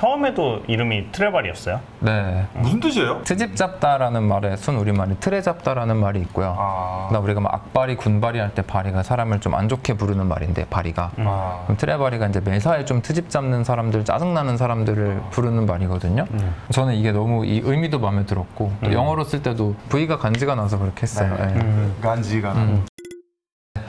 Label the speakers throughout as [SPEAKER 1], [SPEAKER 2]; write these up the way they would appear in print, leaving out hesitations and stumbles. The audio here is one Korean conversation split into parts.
[SPEAKER 1] 처음에도 이름이 트레발이었어요?
[SPEAKER 2] 네.
[SPEAKER 3] 무슨 뜻이에요?
[SPEAKER 2] 트집 잡다라는 말에 순 우리말이 틀에 잡다라는 말이 있고요. 그다음 우리가 막 악바리, 군바리 할 때 바리가 사람을 좀 안 좋게 부르는 말인데 바리가. 그럼 트레바리가 이제 매사에 좀 트집 잡는 사람들, 짜증나는 사람들을 부르는 말이거든요. 저는 이게 너무 이 의미도 마음에 들었고 또 영어로 쓸 때도 V가 간지가 나서 그렇게 했어요. 네.
[SPEAKER 3] 간지가.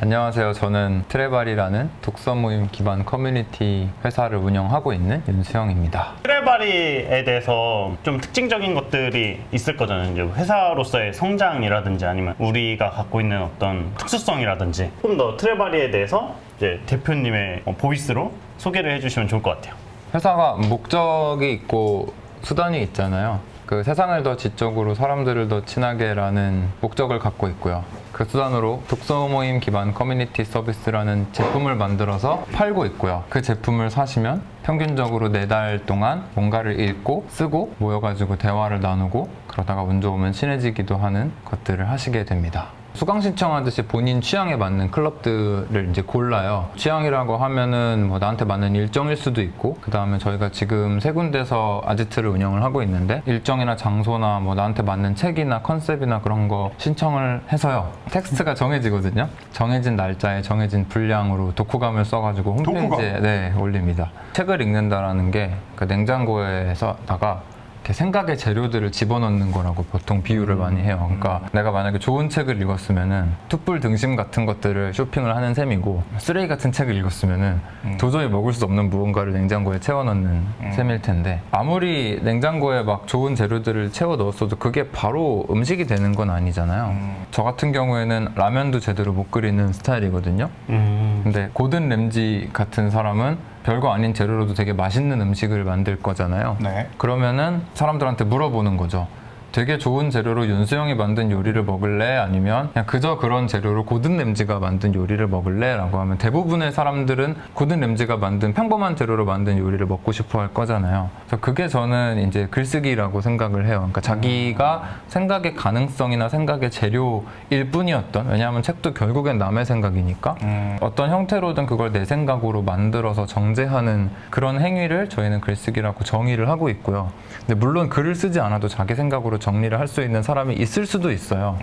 [SPEAKER 2] 안녕하세요. 저는 트레바리라는 독서 모임 기반 커뮤니티 회사를 운영하고 있는 윤수영입니다.
[SPEAKER 1] 트레바리에 대해서 좀 특징적인 것들이 있을 거잖아요. 이제 회사로서의 성장이라든지 아니면 우리가 갖고 있는 어떤 특수성이라든지 조금 더 트레바리에 대해서 이제 대표님의 보이스로 소개를 해주시면 좋을 것 같아요.
[SPEAKER 2] 회사가 목적이 있고 수단이 있잖아요. 그 세상을 더 지적으로 사람들을 더 친하게라는 목적을 갖고 있고요. 그 수단으로 독서 모임 기반 커뮤니티 서비스라는 제품을 만들어서 팔고 있고요. 그 제품을 사시면 평균적으로 4달 동안 뭔가를 읽고 쓰고 모여가지고 대화를 나누고 그러다가 운 좋으면 친해지기도 하는 것들을 하시게 됩니다. 수강 신청하듯이 본인 취향에 맞는 클럽들을 이제 골라요. 취향이라고 하면은 뭐 나한테 맞는 일정일 수도 있고, 그 다음에 저희가 지금 3군데서 아지트를 운영을 하고 있는데 일정이나 장소나 뭐 나한테 맞는 책이나 컨셉이나 그런 거 신청을 해서요. 텍스트가 정해지거든요. 정해진 날짜에 정해진 분량으로 독후감을 써가지고 홈페이지에 올립니다. 책을 읽는다라는 게 그 냉장고에서다가 이렇게 생각의 재료들을 집어넣는 거라고 보통 비유를 많이 해요. 그러니까 내가 만약에 좋은 책을 읽었으면은 툭불 등심 같은 것들을 쇼핑을 하는 셈이고, 쓰레기 같은 책을 읽었으면은 도저히 먹을 수 없는 무언가를 냉장고에 채워넣는 셈일 텐데, 아무리 냉장고에 막 좋은 재료들을 채워 넣었어도 그게 바로 음식이 되는 건 아니잖아요. 저 같은 경우에는 라면도 제대로 못 끓이는 스타일이거든요. 근데 고든 램지 같은 사람은 별거 아닌 재료로도 되게 맛있는 음식을 만들 거잖아요.
[SPEAKER 3] 네.
[SPEAKER 2] 그러면은 사람들한테 물어보는 거죠. 되게 좋은 재료로 윤수영이 만든 요리를 먹을래? 아니면 그냥 그저 그런 재료로 고든 램지가 만든 요리를 먹을래? 라고 하면 대부분의 사람들은 고든 램지가 만든 평범한 재료로 만든 요리를 먹고 싶어 할 거잖아요. 그래서 그게 저는 이제 글쓰기라고 생각을 해요. 그러니까 자기가 생각의 가능성이나 생각의 재료일 뿐이었던, 왜냐하면 책도 결국엔 남의 생각이니까 어떤 형태로든 그걸 내 생각으로 만들어서 정제하는 그런 행위를 저희는 글쓰기라고 정의를 하고 있고요. 근데 물론 글을 쓰지 않아도 자기 생각으로 정리를 할 수 있는 사람이 있을 수도 있어요.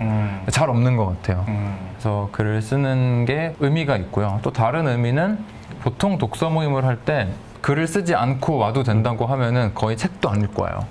[SPEAKER 2] 잘 없는 것 같아요. 그래서 글을 쓰는 게 의미가 있고요. 또 다른 의미는 보통 독서 모임을 할 때 글을 쓰지 않고 와도 된다고 하면은 거의 책도 안 읽고 와요.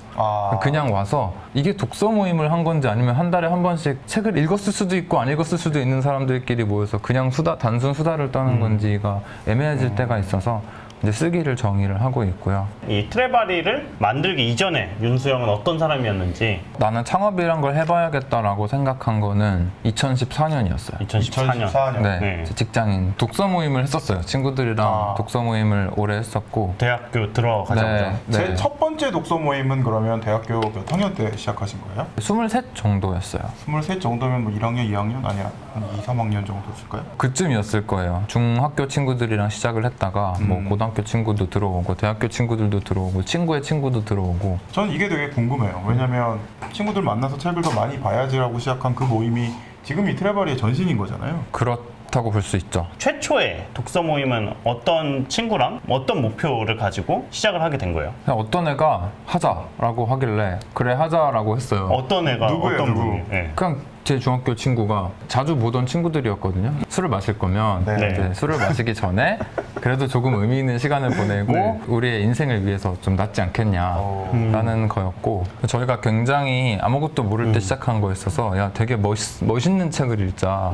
[SPEAKER 2] 그냥 와서 이게 독서 모임을 한 건지 아니면 한 달에 한 번씩 책을 읽었을 수도 있고 안 읽었을 수도 있는 사람들끼리 모여서 그냥 단순 수다를 떠는 건지가 애매해질 때가 있어서 이제 쓰기를 정의를 하고 있고요.
[SPEAKER 1] 이 트레바리를 만들기 이전에 윤수영은 어떤 사람이었는지.
[SPEAKER 2] 나는 창업이란 걸 해봐야겠다라고 생각한 거는 2014년이었어요.
[SPEAKER 1] 2014년.
[SPEAKER 2] 네, 직장인 독서 모임을 했었어요. 친구들이랑 독서 모임을 오래 했었고.
[SPEAKER 1] 대학교 들어가자마자.
[SPEAKER 3] 제 첫 번째 독서 모임은 그러면 대학교 몇 학년 때 시작하신 거예요?
[SPEAKER 2] 23 정도였어요.
[SPEAKER 3] 23 정도면 뭐 1학년, 2학년? 아니, 한 2, 3학년 정도였을까요?
[SPEAKER 2] 그쯤이었을 거예요. 중학교 친구들이랑 시작을 했다가 뭐 고등학교 친구도 들어오고 대학교 친구들도 들어오고 친구의 친구도 들어오고.
[SPEAKER 3] 저는 이게 되게 궁금해요. 왜냐면 친구들 만나서 책을 더 많이 봐야지라고 시작한 그 모임이 지금 이 트레바리의 전신인 거잖아요.
[SPEAKER 2] 그렇다고 볼 수 있죠.
[SPEAKER 1] 최초의 독서 모임은 어떤 친구랑 어떤 목표를 가지고 시작을 하게 된 거예요?
[SPEAKER 2] 그냥 어떤 애가 하자라고 하길래 그래 하자라고 했어요.
[SPEAKER 1] 어떤 애가
[SPEAKER 3] 누구예요,
[SPEAKER 1] 어떤
[SPEAKER 3] 누구?
[SPEAKER 1] 분이? 네.
[SPEAKER 2] 그냥 제 중학교 친구가 자주 보던 친구들이었거든요. 술을 마실 거면
[SPEAKER 3] 네.
[SPEAKER 2] 이제 술을 마시기 전에 그래도 조금 의미 있는 시간을 보내고 우리의 인생을 위해서 좀 낫지 않겠냐라는 거였고, 저희가 굉장히 아무것도 모를 때 시작한 거였어서 야 되게 멋있는 책을 읽자.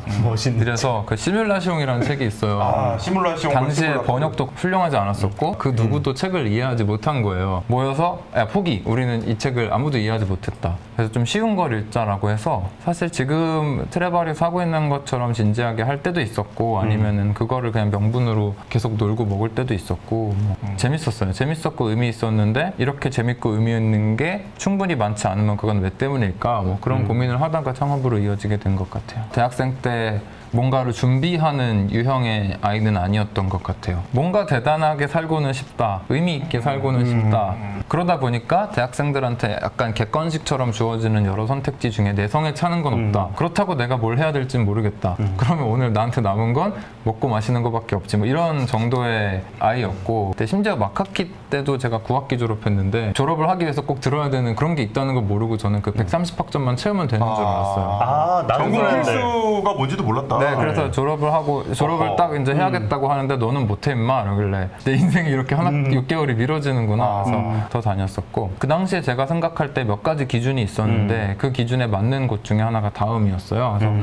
[SPEAKER 2] 그래서 그 시뮬라시옹이라는 책이 있어요.
[SPEAKER 3] 시뮬라시옹.
[SPEAKER 2] 당시에 번역도 훌륭하지 않았었고 그 누구도 책을 이해하지 못한 거예요. 모여서 야 포기, 우리는 이 책을 아무도 이해하지 못했다. 그래서 좀 쉬운 걸 읽자라고 해서, 사실 지금 트레바리에서 하고 있는 것처럼 진지하게 할 때도 있었고 아니면은 그거를 그냥 명분으로 계속 놀고 먹을 때도 있었고 재밌었어요. 재밌었고 의미 있었는데 이렇게 재밌고 의미 있는 게 충분히 많지 않으면 그건 왜 때문일까? 뭐 그런 고민을 하다가 창업으로 이어지게 된 것 같아요. 대학생 때 뭔가를 준비하는 유형의 아이는 아니었던 것 같아요. 뭔가 대단하게 살고는 싶다, 의미 있게 살고는 싶다. 그러다 보니까 대학생들한테 약간 객관식처럼 주어지는 여러 선택지 중에 내성에 차는 건 없다. 그렇다고 내가 뭘 해야 될진 모르겠다. 그러면 오늘 나한테 남은 건 먹고 마시는 것밖에 없지, 뭐 이런 정도의 아이였고, 근데 심지어 막학기 때 때도 제가 9학기 졸업했는데 졸업을 하기 위해서 꼭 들어야 되는 그런 게 있다는 걸 모르고 저는 그 130학점만 채우면 되는 줄 알았어요.
[SPEAKER 1] 나는
[SPEAKER 3] 전공
[SPEAKER 1] 그랬는데.
[SPEAKER 3] 필수가 뭔지도 몰랐다.
[SPEAKER 2] 네, 그래서 졸업을 하고 졸업을
[SPEAKER 1] 어허.
[SPEAKER 2] 딱 이제 해야겠다고 하는데 너는 못해 임마 이러길래 내 인생이 이렇게 하나 6개월이 미뤄지는구나 그래서 더 다녔었고 그 당시에 제가 생각할 때 몇 가지 기준이 있었는데 그 기준에 맞는 곳 중에 하나가 다음이었어요. 그래서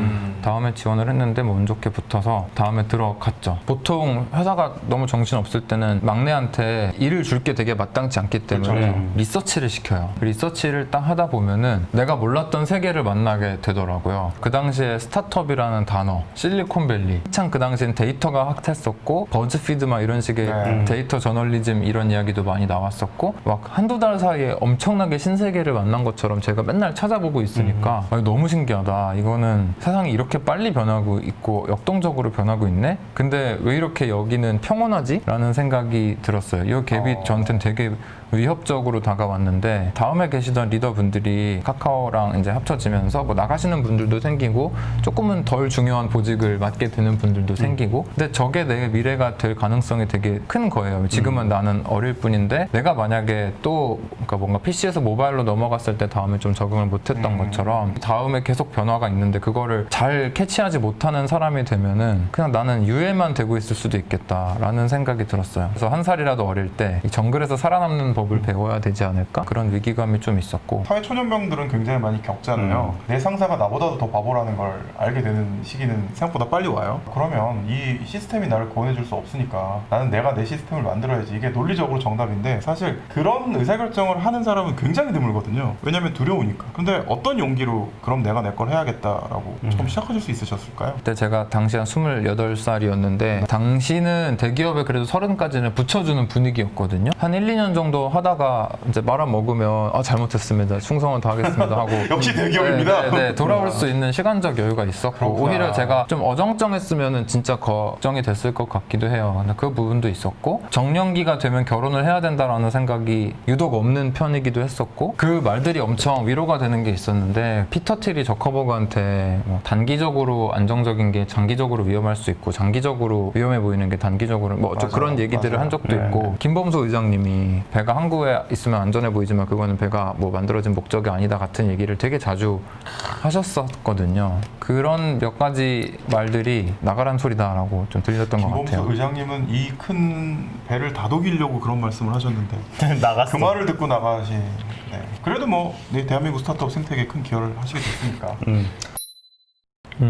[SPEAKER 2] 다음에 지원을 했는데 뭐 운 좋게 붙어서 다음에 들어갔죠. 보통 회사가 너무 정신 없을 때는 막내한테 일을 줄 게 되게 마땅치 않기 때문에
[SPEAKER 1] 그렇죠.
[SPEAKER 2] 리서치를 시켜요. 리서치를 딱 하다 보면은 내가 몰랐던 세계를 만나게 되더라고요. 그 당시에 스타트업이라는 단어, 실리콘밸리, 한창 그 당시엔 데이터가 핫했었고 버즈피드 막 이런 식의
[SPEAKER 3] 네.
[SPEAKER 2] 데이터 저널리즘 이런 이야기도 많이 나왔었고 막 한두 달 사이에 엄청나게 신세계를 만난 것처럼 제가 맨날 찾아보고 있으니까 너무 신기하다. 이거는 세상이 이렇게 빨리 변하고 있고 역동적으로 변하고 있네? 근데 왜 이렇게 여기는 평온하지? 라는 생각이 들었어요. 이 갭이 저한테는 되게 위협적으로 다가왔는데 다음에 계시던 리더분들이 카카오랑 이제 합쳐지면서 뭐 나가시는 분들도 생기고 조금은 덜 중요한 보직을 맡게 되는 분들도 생기고 근데 저게 내 미래가 될 가능성이 되게 큰 거예요. 지금은 나는 어릴 뿐인데 내가 만약에 또 그러니까 뭔가 PC에서 모바일로 넘어갔을 때 다음에 좀 적응을 못했던 것처럼 다음에 계속 변화가 있는데 그거를 잘 캐치하지 못하는 사람이 되면은 그냥 나는 유예만 되고 있을 수도 있겠다라는 생각이 들었어요. 그래서 한 살이라도 어릴 때 이 정글에서 살아남는 법을 배워야 되지 않을까? 그런 위기감이 좀 있었고
[SPEAKER 3] 사회 초년병들은 굉장히 많이 겪잖아요. 내 상사가 나보다도 더 바보라는 걸 알게 되는 시기는 생각보다 빨리 와요. 그러면 이 시스템이 나를 구원해줄 수 없으니까 나는 내가 내 시스템을 만들어야지. 이게 논리적으로 정답인데 사실 그런 의사결정을 하는 사람은 굉장히 드물거든요. 왜냐면 두려우니까. 근데 어떤 용기로 그럼 내가 내 걸 해야겠다라고 처음 시작하실 수 있으셨을까요?
[SPEAKER 2] 그때 제가 당시 한 28살이었는데 당시는 대기업에 그래도 30까지는 붙여주는 분위기였거든요. 한 1, 2년 정도 하다가 이제 말아 먹으면 잘못했습니다. 충성을 다하겠습니다 하고
[SPEAKER 3] 역시 대기업입니다.
[SPEAKER 2] 네, 돌아올 수 있는 시간적 여유가 있었고
[SPEAKER 3] 그렇구나.
[SPEAKER 2] 오히려 제가 좀 어정쩡했으면 진짜 걱정이 됐을 것 같기도 해요. 근데 그 부분도 있었고 정년기가 되면 결혼을 해야 된다라는 생각이 유독 없는 편이기도 했었고 그 말들이 엄청 위로가 되는 게 있었는데 피터 틸이 저커버그한테 뭐 단기적으로 안정적인 게 장기적으로 위험할 수 있고 장기적으로 위험해 보이는 게 단기적으로 뭐
[SPEAKER 3] 맞아,
[SPEAKER 2] 그런 얘기들을
[SPEAKER 3] 맞아.
[SPEAKER 2] 한 적도
[SPEAKER 1] 네.
[SPEAKER 2] 있고 김범수 의장님이 배가 항구에 있으면 안전해 보이지만 그거는 배가 뭐 만들어진 목적이 아니다 같은 얘기를 되게 자주 하셨었거든요. 그런 몇 가지 말들이 나가란 소리다라고 좀 들렸던 것
[SPEAKER 3] 김범수
[SPEAKER 2] 같아요.
[SPEAKER 3] 의장님은 이 큰 배를 다독이려고 그런 말씀을 하셨는데
[SPEAKER 1] 나갔어.
[SPEAKER 3] 그 말을 듣고 나가신. 네. 그래도 뭐 네, 대한민국 스타트업 생태계에 큰 기여를 하시게 됐으니까.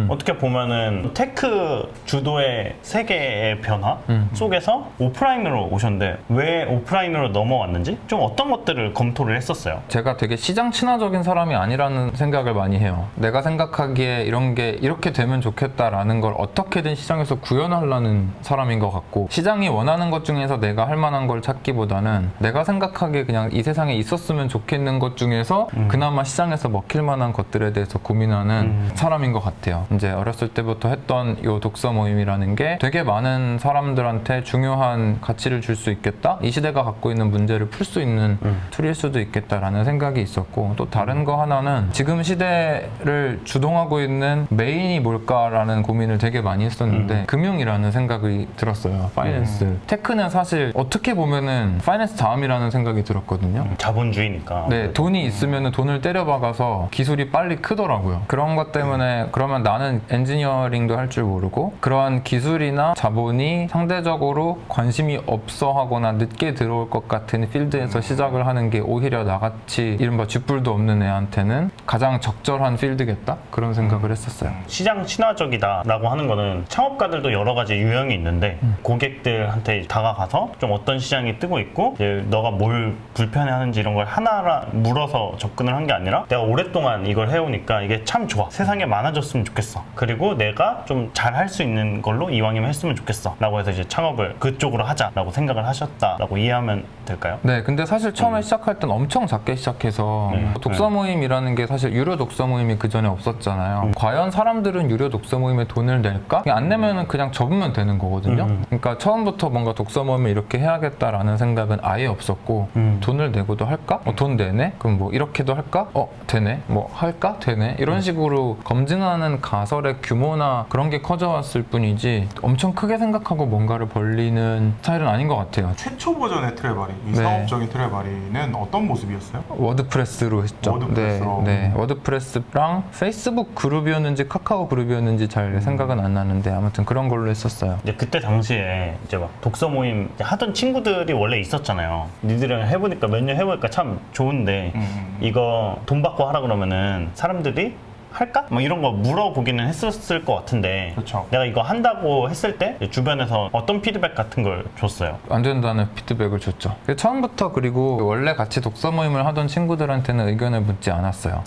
[SPEAKER 1] 어떻게 보면은 테크 주도의 세계의 변화 속에서 오프라인으로 오셨는데 왜 오프라인으로 넘어왔는지 좀 어떤 것들을 검토를 했었어요.
[SPEAKER 2] 제가 되게 시장 친화적인 사람이 아니라는 생각을 많이 해요. 내가 생각하기에 이런 게 이렇게 되면 좋겠다라는 걸 어떻게든 시장에서 구현하려는 사람인 것 같고 시장이 원하는 것 중에서 내가 할 만한 걸 찾기보다는 내가 생각하기에 그냥 이 세상에 있었으면 좋겠는 것 중에서 그나마 시장에서 먹힐 만한 것들에 대해서 고민하는 사람인 것 같아요. 이제 어렸을 때부터 했던 요 독서 모임이라는 게 되게 많은 사람들한테 중요한 가치를 줄 수 있겠다? 이 시대가 갖고 있는 문제를 풀 수 있는 툴일 수도 있겠다라는 생각이 있었고 또 다른 거 하나는 지금 시대를 주동하고 있는 메인이 뭘까라는 고민을 되게 많이 했었는데 금융이라는 생각이 들었어요. 파이낸스. 테크는 사실 어떻게 보면은 파이낸스 다음이라는 생각이 들었거든요.
[SPEAKER 1] 자본주의니까.
[SPEAKER 2] 네, 돈이 있으면 돈을 때려박아서 기술이 빨리 크더라고요. 그런 것 때문에 그러면 나는 엔지니어링도 할 줄 모르고 그러한 기술이나 자본이 상대적으로 관심이 없어 하거나 늦게 들어올 것 같은 필드에서 시작을 하는 게 오히려 나같이 이른바 쥐뿔도 없는 애한테는 가장 적절한 필드겠다? 그런 생각을 했었어요.
[SPEAKER 1] 시장 친화적이다라고 하는 거는 창업가들도 여러 가지 유형이 있는데 고객들한테 다가가서 좀 어떤 시장이 뜨고 있고 이제 너가 뭘 불편해하는지 이런 걸 하나하나 물어서 접근을 한 게 아니라 내가 오랫동안 이걸 해오니까 이게 참 좋아. 세상에 많아졌으면 좋겠어. 그리고 내가 좀 잘 할 수 있는 걸로 이왕이면 했으면 좋겠어 라고 해서 이제 창업을 그쪽으로 하자라고 생각을 하셨다라고 이해하면 될까요?
[SPEAKER 2] 네, 근데 사실 처음에 시작할 땐 엄청 작게 시작해서 독서 모임이라는 게 사실 유료 독서 모임이 그 전에 없었잖아요. 과연 사람들은 유료 독서 모임에 돈을 낼까? 안 내면은 그냥 접으면 되는 거거든요. 그러니까 처음부터 뭔가 독서 모임을 이렇게 해야겠다라는 생각은 아예 없었고 돈을 내고도 할까? 돈 내네? 그럼 뭐 이렇게도 할까? 되네? 뭐 할까? 되네? 이런 식으로 검증하는 가설의 규모나 그런 게 커져왔을 뿐이지 엄청 크게 생각하고 뭔가를 벌리는 스타일은 아닌 것 같아요.
[SPEAKER 3] 최초 버전의 트레바리, 이
[SPEAKER 2] 네.
[SPEAKER 3] 상업적인 트레바리는 어떤 모습이었어요?
[SPEAKER 2] 워드프레스로 했죠.
[SPEAKER 3] 워드프레스로.
[SPEAKER 2] 네. 워드프레스랑 페이스북 그룹이었는지 카카오 그룹이었는지 잘 생각은 안 나는데 아무튼 그런 걸로 했었어요.
[SPEAKER 1] 이제 그때 당시에 이제 막 독서 모임 이제 하던 친구들이 원래 있었잖아요. 니들이랑 해보니까 몇 년 해보니까 참 좋은데 이거 돈 받고 하라 그러면은 사람들이 할까? 뭐 이런 거 물어보기는 했었을 것 같은데
[SPEAKER 3] 그렇죠.
[SPEAKER 1] 내가 이거 한다고 했을 때 주변에서 어떤 피드백 같은 걸 줬어요?
[SPEAKER 2] 안 된다는 피드백을 줬죠. 처음부터 그리고 원래 같이 독서 모임을 하던 친구들한테는 의견을 묻지 않았어요.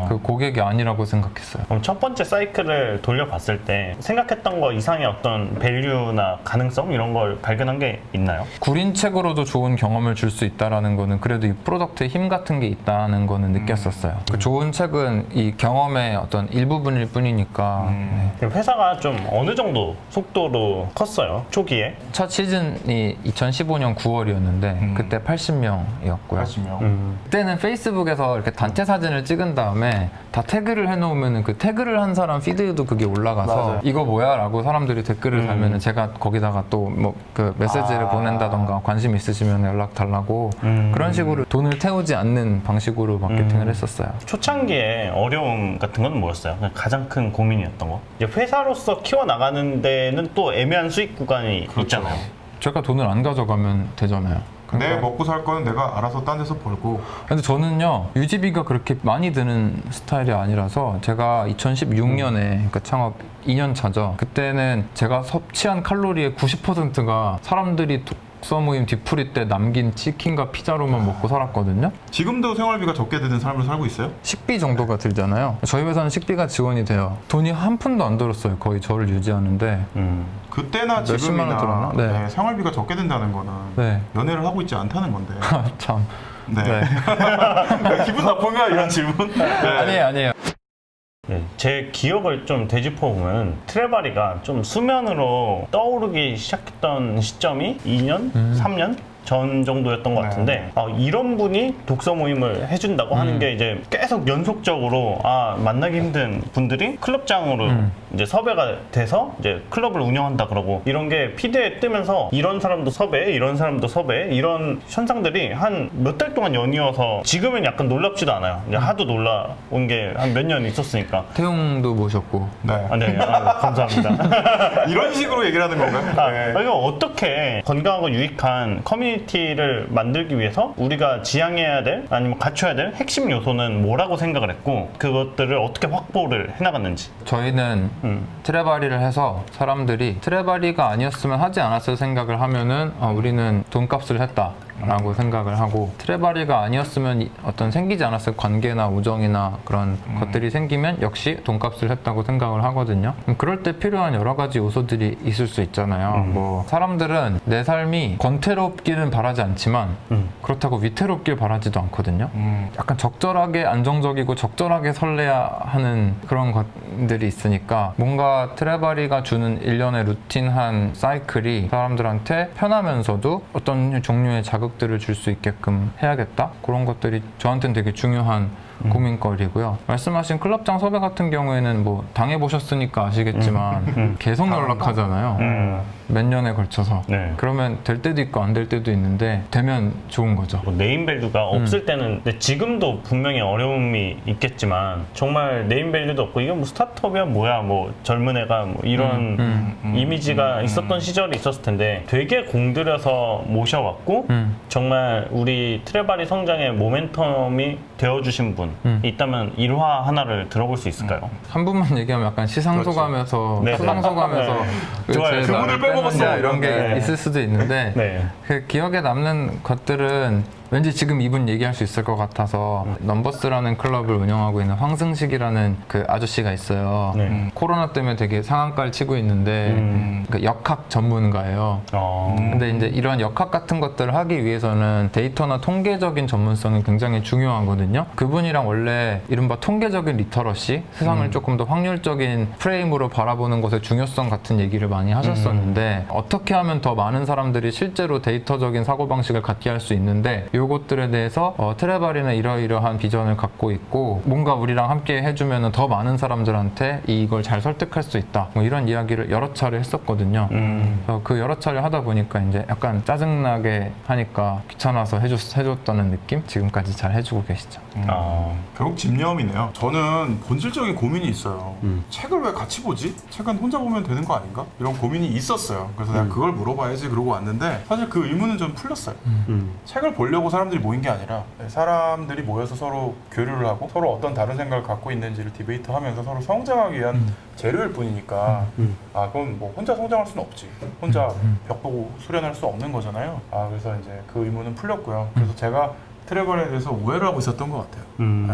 [SPEAKER 2] 그 고객이 아니라고 생각했어요.
[SPEAKER 1] 그럼 첫 번째 사이클을 돌려봤을 때 생각했던 거 이상의 어떤 밸류나 가능성 이런 걸 발견한 게 있나요?
[SPEAKER 2] 구린 책으로도 좋은 경험을 줄 수 있다는 거는 그래도 이 프로덕트의 힘 같은 게 있다는 거는 느꼈었어요. 그 좋은 책은 이 경험의 어떤 일부분일 뿐이니까 네.
[SPEAKER 1] 그럼 회사가 좀 어느 정도 속도로 컸어요? 초기에?
[SPEAKER 2] 첫 시즌이 2015년 9월이었는데 그때 80명이었고요.
[SPEAKER 3] 80명.
[SPEAKER 2] 그때는 페이스북에서 이렇게 단체 사진을 찍은 다음에 다 태그를 해놓으면 그 태그를 한 사람 피드에도 그게 올라가서
[SPEAKER 3] 맞아요.
[SPEAKER 2] 이거 뭐야? 라고 사람들이 댓글을 달면은 제가 거기다가 또 뭐 그 메시지를 보낸다던가 관심 있으시면 연락 달라고 그런 식으로 돈을 태우지 않는 방식으로 마케팅을 했었어요.
[SPEAKER 1] 초창기에 어려움 같은 건 뭐였어요? 그냥 가장 큰 고민이었던 거? 이제 회사로서 키워나가는 데는 또 애매한 수익 구간이 있잖아요.
[SPEAKER 2] 제가 돈을 안 가져가면 되잖아요.
[SPEAKER 3] 내 먹고 살 거는 내가 알아서 딴 데서 벌고.
[SPEAKER 2] 근데 저는요 유지비가 그렇게 많이 드는 스타일이 아니라서 제가 2016년에 그러니까 창업 2년 차죠. 그때는 제가 섭취한 칼로리의 90%가 사람들이 독서 모임 뒤풀이 때 남긴 치킨과 피자로만 먹고 살았거든요.
[SPEAKER 3] 지금도 생활비가 적게 드는 삶을 살고 있어요?
[SPEAKER 2] 식비 정도가 들잖아요. 저희 회사는 식비가 지원이 돼요. 돈이 한 푼도 안 들었어요. 거의 저를 유지하는데.
[SPEAKER 3] 그때나
[SPEAKER 2] 몇십만 원
[SPEAKER 3] 지금이나
[SPEAKER 2] 들었나? 네.
[SPEAKER 3] 네, 생활비가 적게 든다는 거는
[SPEAKER 2] 네.
[SPEAKER 3] 연애를 하고 있지 않다는 건데.
[SPEAKER 2] 참.
[SPEAKER 3] 네.
[SPEAKER 2] 네.
[SPEAKER 3] 기분 나쁜가 이런 질문? 네.
[SPEAKER 2] 아니에요.
[SPEAKER 1] 예, 제 기억을 좀 되짚어보면 트레바리가 좀 수면으로 떠오르기 시작했던 시점이 2년? 3년? 전 정도였던 것
[SPEAKER 3] 네.
[SPEAKER 1] 같은데 이런 분이 독서 모임을 해준다고 하는 게 이제 계속 연속적으로 만나기 힘든 분들이 클럽장으로 이제 섭외가 돼서 이제 클럽을 운영한다 그러고 이런 게 피드에 뜨면서 이런 사람도 섭외, 이런 사람도 섭외 이런 현상들이 한 몇 달 동안 연이어서 지금은 약간 놀랍지도 않아요. 이제 하도 놀라운 게 한 몇 년 있었으니까.
[SPEAKER 2] 태용도 모셨고.
[SPEAKER 3] 네.
[SPEAKER 1] 네, 감사합니다.
[SPEAKER 3] 이런 식으로 얘기를 하는 건가요? 네.
[SPEAKER 1] 이거 어떻게 건강하고 유익한 커뮤니티를 만들기 위해서 우리가 지향해야 될 아니면 갖춰야 될 핵심 요소는 뭐라고 생각을 했고 그것들을 어떻게 확보를 해나갔는지.
[SPEAKER 2] 저희는 트레바리를 해서 사람들이 트레바리가 아니었으면 하지 않았을 생각을 하면은 우리는 돈값을 했다. 라고 생각을 하고 트레바리가 아니었으면 어떤 생기지 않았을 관계나 우정이나 그런 것들이 생기면 역시 돈값을 했다고 생각을 하거든요. 그럴 때 필요한 여러 가지 요소들이 있을 수 있잖아요. 뭐 사람들은 내 삶이 권태롭기는 바라지 않지만 그렇다고 위태롭길 바라지도 않거든요. 약간 적절하게 안정적이고 적절하게 설레야 하는 그런 것들이 있으니까 뭔가 트레바리가 주는 일련의 루틴한 사이클이 사람들한테 편하면서도 어떤 종류의 자극들을 줄 수 있게끔 해야겠다. 그런 것들이 저한테는 되게 중요한 고민거리고요. 말씀하신 클럽장 섭외 같은 경우에는 뭐 당해보셨으니까 아시겠지만 계속 연락하잖아요. 몇 년에 걸쳐서.
[SPEAKER 1] 네.
[SPEAKER 2] 그러면 될 때도 있고 안 될 때도 있는데 되면 좋은 거죠.
[SPEAKER 1] 뭐 네임밸류가 없을 때는 근데 지금도 분명히 어려움이 있겠지만 정말 네임밸류도 없고 이게 뭐 스타트업이야 뭐야 뭐 젊은 애가 뭐 이런 이미지가 있었던 시절이 있었을 텐데 되게 공들여서 모셔왔고 정말 우리 트레바리 성장의 모멘텀이 되어주신 분이 있다면 일화 하나를 들어볼 수 있을까요?
[SPEAKER 2] 한 분만 얘기하면 약간 시상소감에서
[SPEAKER 1] 네.
[SPEAKER 2] 수상소감에서
[SPEAKER 1] 좋아요.
[SPEAKER 2] 제
[SPEAKER 3] 그분을
[SPEAKER 2] 나를
[SPEAKER 3] 빼먹었어.
[SPEAKER 2] 뺐느냐 이런 게
[SPEAKER 1] 네.
[SPEAKER 2] 있을 수도 있는데
[SPEAKER 1] 네.
[SPEAKER 2] 그 기억에 남는 것들은 왠지 지금 이분 얘기할 수 있을 것 같아서 넘버스라는 클럽을 운영하고 있는 황승식이라는 그 아저씨가 있어요.
[SPEAKER 1] 네.
[SPEAKER 2] 코로나 때문에 되게 상한가를 치고 있는데 그 역학 전문가예요. 근데 이제 이런 역학 같은 것들을 하기 위해서는 데이터나 통계적인 전문성이 굉장히 중요하거든요. 그분이랑 원래 이른바 통계적인 리터러시, 세상을 조금 더 확률적인 프레임으로 바라보는 것의 중요성 같은 얘기를 많이 하셨었는데 어떻게 하면 더 많은 사람들이 실제로 데이터적인 사고방식을 갖게 할 수 있는데 요것들에 대해서 트레바리는 이러이러한 비전을 갖고 있고 뭔가 우리랑 함께 해주면 더 많은 사람들한테 이걸 잘 설득할 수 있다. 뭐 이런 이야기를 여러 차례 했었거든요. 그래서 그 여러 차례 하다 보니까 이제 약간 짜증나게 하니까 귀찮아서 해줬다는 느낌? 지금까지 잘 해주고 계시죠.
[SPEAKER 3] 결국 집념이네요. 저는 본질적인 고민이 있어요. 책을 왜 같이 보지? 책은 혼자 보면 되는 거 아닌가? 이런 고민이 있었어요. 그래서 내가 그걸 물어봐야지 그러고 왔는데 사실 그 의문은 좀 풀렸어요. 책을 보려고 사람들이 모인 게 아니라 사람들이 모여서 서로 교류를 하고 서로 어떤 다른 생각을 갖고 있는지를 디베이트하면서 서로 성장하기 위한 재료일 뿐이니까 아 그럼 뭐 혼자 성장할 수는 없지. 혼자 벽 보고 수련할 수 없는 거잖아요. 아 그래서 이제 그 의문은 풀렸고요. 그래서 제가 트레벌에 대해서 오해를 하고 있었던 것 같아요. 네.